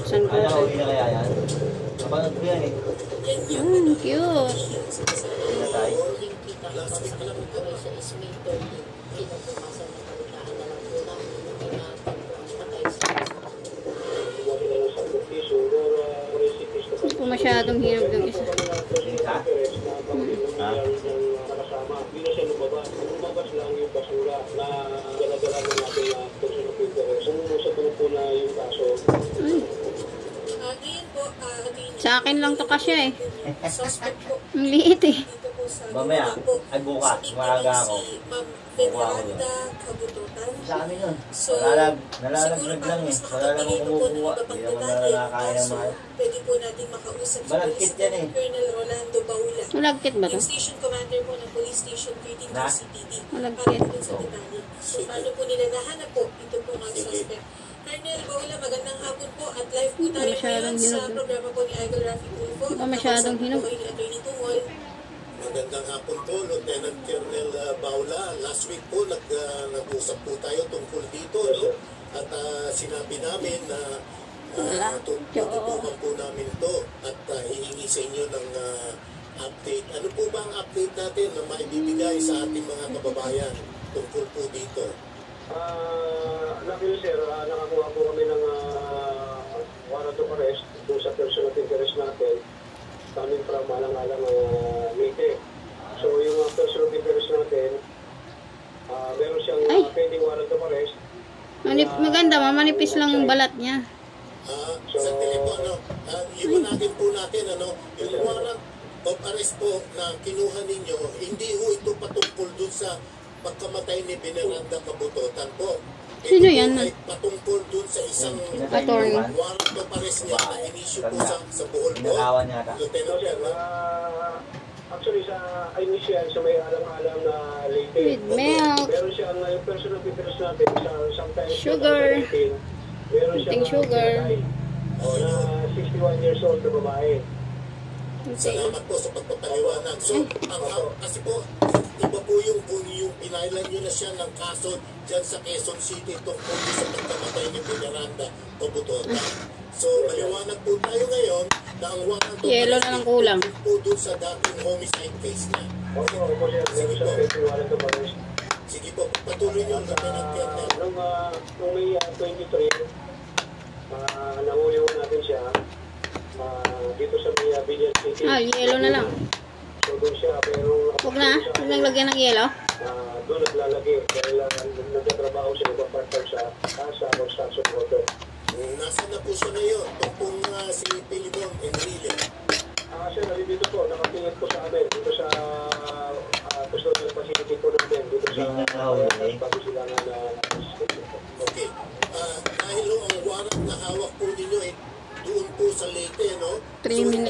San Ano, Jose. uwi na kaya yan? Kapanood ko yan eh. Cute. Pinatay. Hindi po masyadong hinog yung isa. Isa? Ha? Lumabas lang yung basura na dala-dala na natin na person of interest. Sa grupo na yung kaso. Sa akin lang to kasya eh. Ang liit eh. Mamaya, ay bukas, maaga ako. Kukuha ko yun. Sa amin yun. Nalalaglag lang eh. Wala namang kumukuha. Hindi naman nalalakaya ng mga. Pwede po natin makausap sa Malagkit yan eh. Colonel Rolando Baula. Malagkit ba to? Yung station commander po ng Police Station 13 Na? CPD. Malagkit. Para sa detalye. So, paano po nila nahanap po? Ito po ang suspect. Colonel Baula, magandang hapon po at live po tayo ngayon sa programa po ni Idol Rafi Tulfo. Hindi pa masyadong hinog. Ni Attorney Tumol. Magandang hapon po, Lieutenant Colonel Baula. Last week po, nag-usap po tayo tungkol dito, no? At sinabi namin na tututukan po namin ito at hihingi sa inyo ng update. Ano po ba ang update natin na maibibigay sa ating mga kababayan tungkol po dito? Luckily sir, nakakuha po kami ng warrant of arrest kung sa person of interest natin coming from alang-alang Leyte. So yung person of interest natin, meron siyang pending warrant of arrest. Maganda, manipis lang yung balat niya. Sa telepono, iwanagin po natin, yung warrant of arrest po na kinuha ninyo, hindi ho ito patungkol dun sa pagkamatay ni Veneranda Cabutotan po. Sino yan? Ay patungkol dun sa isang Attorney. warrant of arrest niya na inisyu po sa Bohol po. Pinakawan niya ka. Lieutenant Colonel. Actually, sa initial, sa may alang-alang na Leyte. With milk. Meron siyang yung person of interest natin sa sometimes Sugar. Meron siyang Sugar. na 61 years old na babae. Salamat po sa pagpapaliwanag. So, kasi po, iba po yung pinailan nyo na siya ng kaso dyan sa Quezon City tungkol sa pagkamatay ni Veneranda Cabutotan. So, maliwanag po tayo ngayon na ang warrant of Yelo na lang kulang. po doon sa dating homicide case niya. Opo, sige po. Sige po, patuloy nyo, Lieutenant Colonel. Nung May 23, nahuli natin siya dito sa may Billiard City. Yelo na lang. So doon siya, pero Huwag na. Huwag nang lagyan ng yelo. doon naglalagay dahil nagtatrabaho siya, nagpa-part-time sa construction worker. Nasaan na po siya ngayon? Tungkong si Pilibon Enrile. Siya nalilito po, nakatingin po sa amin dito sa custodial facility po namin dito sa pagkisilangan na okay. Dahil ang warrant na hawak po ninyo doon po sa Leyte, no? 3 minutes.